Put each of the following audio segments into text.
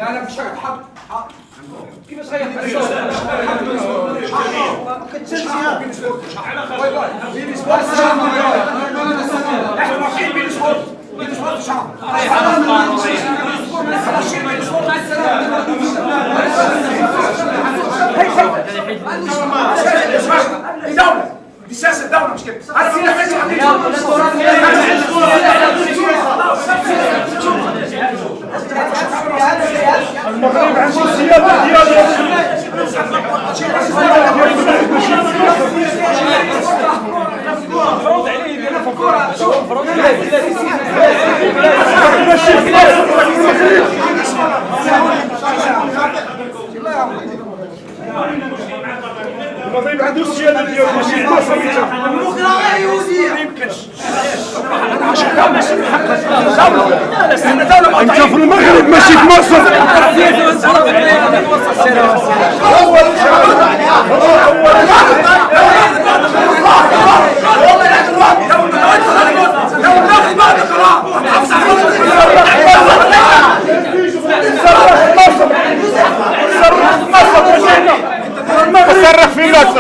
لا لا مش حق كيفاش غير دي سياسة الدولة مش كده. المغرب عنده السيادة المغرب عنده السيادة ديالو ماشي مصر. الديمقراطية ما يمكنش. انت في المغرب ماشي في مصر. تصرف في مصر.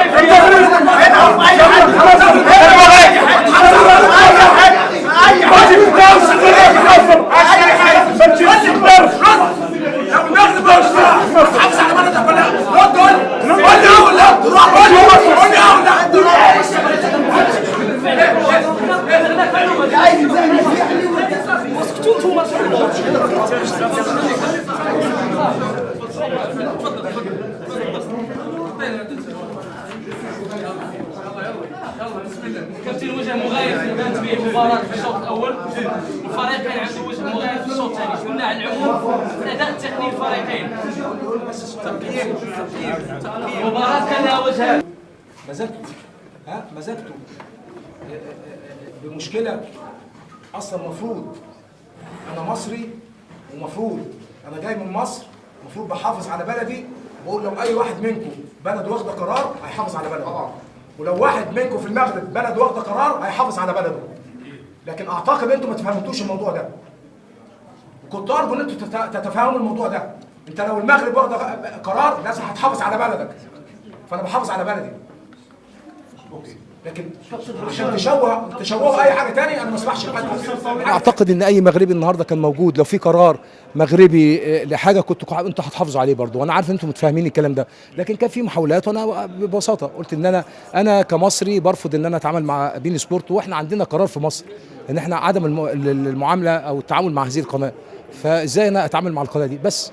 كابتن وجه مغاير بانت به المباراة في الشوط الأول، الفريق كان عنده وجه مغاير في الشوط الثاني، قلنا على العموم الأداء التقني الفريقين. المباراة كان لها وجهان. مزجته بمشكلة. أصلا المفروض أنا مصري ومفروض أنا جاي من مصر، المفروض بحافظ على بلدي، بقول لو أي واحد منكم بلد واخدة قرار هيحافظ على بلده. ولو واحد منكم في المغرب بلد واخدة قرار هيحافظ على بلده. لكن أعتقد أنتم ما تفهمتوش الموضوع ده. كنت أرجو أن أنتم تتفهموا الموضوع ده. أنت لو المغرب واخدة قرار لازم هتحافظ على بلدك. فأنا بحافظ على بلدي. لكن عشان تشوهوا اي حاجه ثانيه انا ما اسمحش لحد. اعتقد ان اي مغربي النهارده كان موجود لو في قرار مغربي لحاجه انتوا هتحافظوا عليه برضه، وانا عارف ان انتوا متفاهمين الكلام ده، لكن كان في محاولات وانا ببساطه قلت ان انا كمصري برفض ان انا اتعامل مع بين سبورت، واحنا عندنا قرار في مصر ان احنا عدم المعامله او التعامل مع هذه القناه، فازاي انا اتعامل مع القناه دي بس.